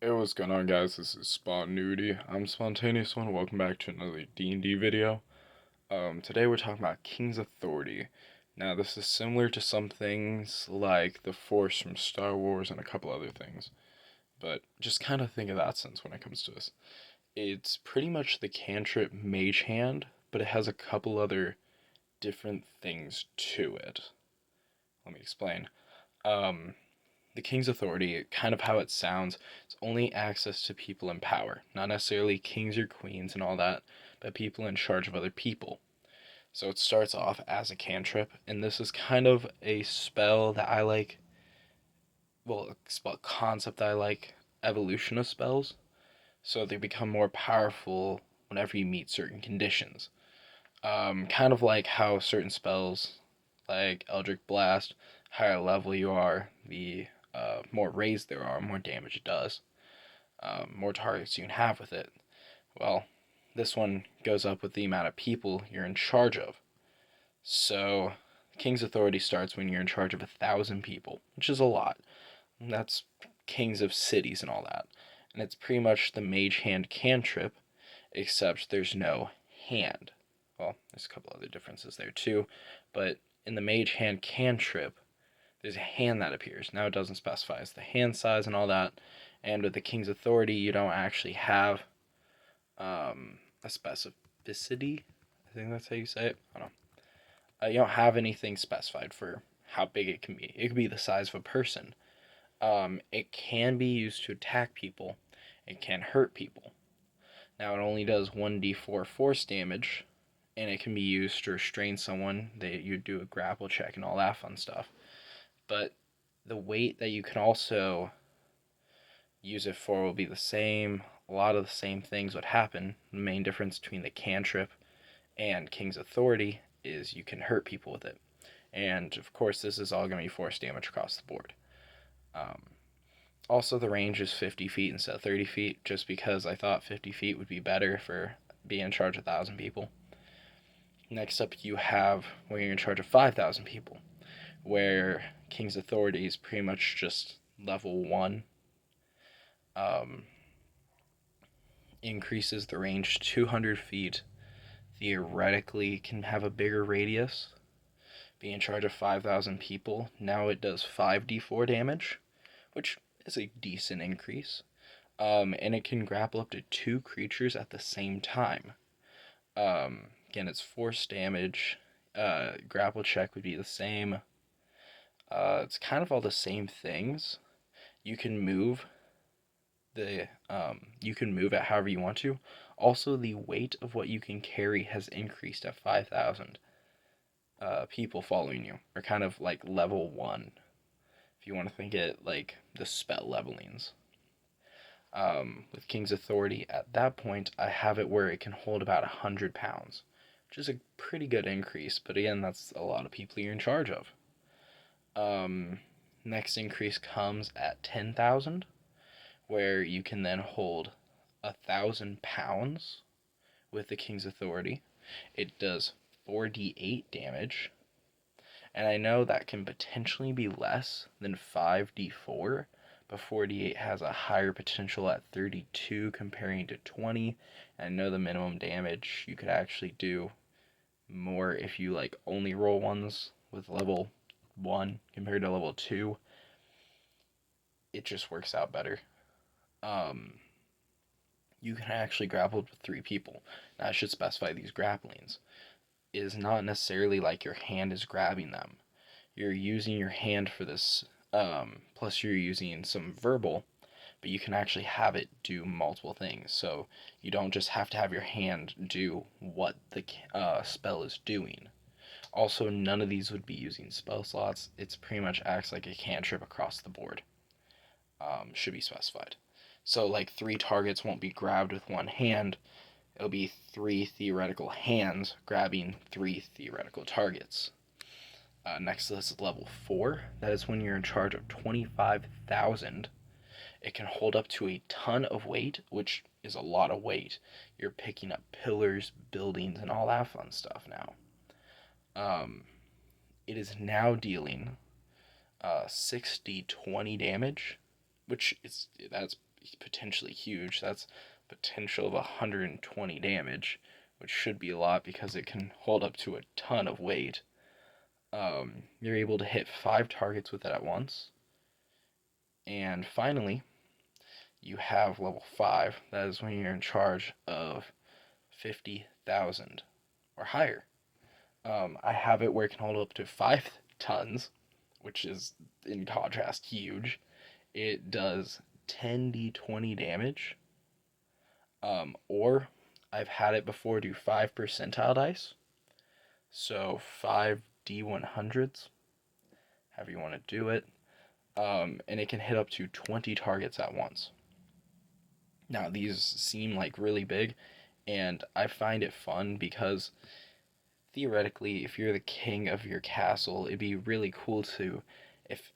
Hey, what's going on, guys? This is Spontaneity. I'm Spontaneous One. Welcome back to another D&D video. Today we're talking about King's Authority. Now, this is similar to some things like the Force from Star Wars and a couple other things, but just kind of think of that sense when it comes to this. It's pretty much the cantrip Mage Hand, but it has a couple other different things to it. Let me explain. Um, the King's Authority, kind of how it sounds, it's only access to people in power, not necessarily kings or queens and all that, but people in charge of other people. So it starts off as a cantrip, and this is kind of a spell that I like, well, a spell concept that I like, evolution of spells, so they become more powerful whenever you meet certain conditions. Kind of like how certain spells, like Eldritch Blast, higher level you are, the more raised there are, more damage it does, more targets you can have with it. Well, this one goes up with the amount of people you're in charge of. So, King's Authority starts when you're in charge of 1,000 people, which is a lot. And that's kings of cities and all that. And it's pretty much the Mage Hand cantrip, except there's no hand. Well, there's a couple other differences there too, but in the Mage Hand cantrip, there's a hand that appears. Now it doesn't specify as the hand size and all that, and with the King's Authority, you don't actually have a specificity. I think that's how you say it. I don't know. You don't have anything specified for how big it can be. It could be the size of a person. It can be used to attack people. It can hurt people. Now it only does 1d4 force damage, and it can be used to restrain someone. You do a grapple check and all that fun stuff. But the weight that you can also use it for will be the same. A lot of the same things would happen. The main difference between the cantrip and King's Authority is you can hurt people with it. And of course, this is all going to be force damage across the board. Also, the range is 50 feet instead of 30 feet, just because I thought 50 feet would be better for being in charge of 1,000 people. Next up, you have when you're in charge of 5,000 people, where King's Authority is pretty much just level 1. Increases the range 200 feet. Theoretically, can have a bigger radius. Be in charge of 5,000 people. Now it does 5d4 damage, which is a decent increase. And it can grapple up to 2 creatures at the same time. Again, it's force damage. Grapple check would be the same. It's kind of all the same things. You can move you can move it however you want to. Also, the weight of what you can carry has increased at 5,000 people following you, or kind of like level 1, if you want to think it like the spell levelings. With King's Authority, at that point, I have it where it can hold about 100 pounds, which is a pretty good increase, but again, that's a lot of people you're in charge of. Next increase comes at 10,000, where you can then hold 1,000 pounds with the King's Authority. It does 4d8 damage, and I know that can potentially be less than 5d4, but 4d8 has a higher potential at 32 comparing to 20. And I know the minimum damage you could actually do more if you like only roll ones with level 1 compared to level 2. It just works out better. You can actually grapple with 3 people. Now I should specify these grapplings. It is not necessarily like your hand is grabbing them. You're using your hand for this, plus you're using some verbal, but you can actually have it do multiple things. So you don't just have to have your hand do what the spell is doing. Also, none of these would be using spell slots. It's pretty much acts like a cantrip across the board. Should be specified. So like 3 targets won't be grabbed with one hand. It'll be 3 theoretical hands grabbing 3 theoretical targets. Next is level 4. That is when you're in charge of 25,000. It can hold up to a ton of weight, which is a lot of weight. You're picking up pillars, buildings, and all that fun stuff now. It is now dealing 60-20 damage, which is that's potentially huge. That's potential of 120 damage, which should be a lot because it can hold up to a ton of weight. You're able to hit 5 targets with it at once. And finally, you have level 5. That is when you're in charge of 50,000 or higher. I have it where it can hold up to 5 tons, which is, in contrast, huge. It does 10d20 damage. Or I've had it before do 5 percentile dice. So 5 d100s, however you want to do it. And it can hit up to 20 targets at once. Now, these seem like really big, and I find it fun because theoretically, if you're the king of your castle, it'd be really cool to, if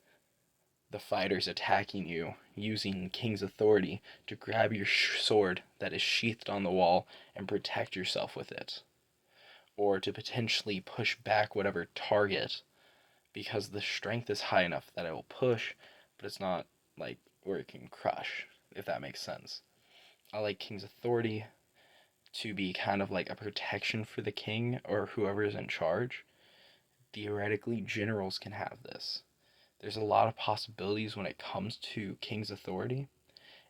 the fighter's attacking you, using King's Authority to grab your sword that is sheathed on the wall and protect yourself with it. Or to potentially push back whatever target, because the strength is high enough that it will push, but it's not like where it can crush, if that makes sense. I like King's Authority to be kind of like a protection for the king or whoever is in charge. Theoretically, generals can have this. There's a lot of possibilities when it comes to King's Authority,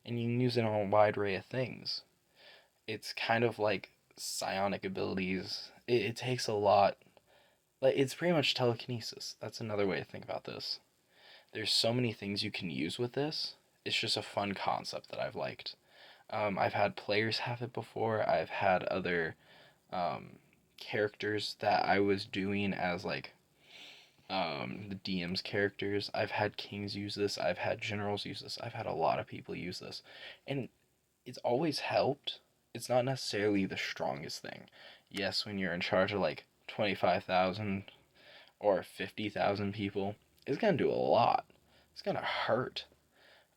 and you can use it on a wide array of things. It's kind of like psionic abilities. It takes a lot. Like, it's pretty much telekinesis. That's another way to think about this. There's so many things you can use with this. It's just a fun concept that I've liked. I've had players have it before. I've had other characters that I was doing as like the DM's characters. I've had kings use this. I've had generals use this. I've had a lot of people use this, and it's always helped. It's not necessarily the strongest thing. Yes, when you're in charge of like 25,000 or 50,000 people, it's gonna do a lot. It's gonna hurt,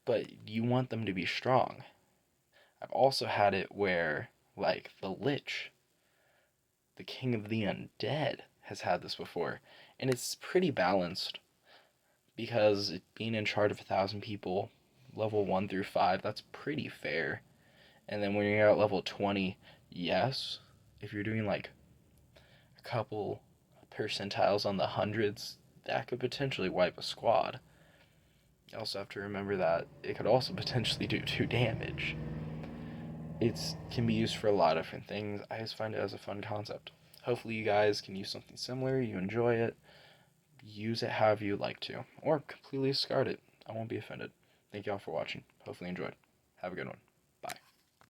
but you want them to be strong. I've also had it where, like, the Lich, the king of the undead, has had this before, and it's pretty balanced because being in charge of 1,000 people, level 1 through 5, that's pretty fair. And then when you're at level 20, yes, if you're doing like a couple percentiles on the hundreds, that could potentially wipe a squad. You also have to remember that it could also potentially do 2 damage. It can be used for a lot of different things. I just find it as a fun concept. Hopefully you guys can use something similar, you enjoy it, use it however you like to, or completely discard it. I won't be offended. Thank y'all for watching. Hopefully you enjoyed. Have a good one.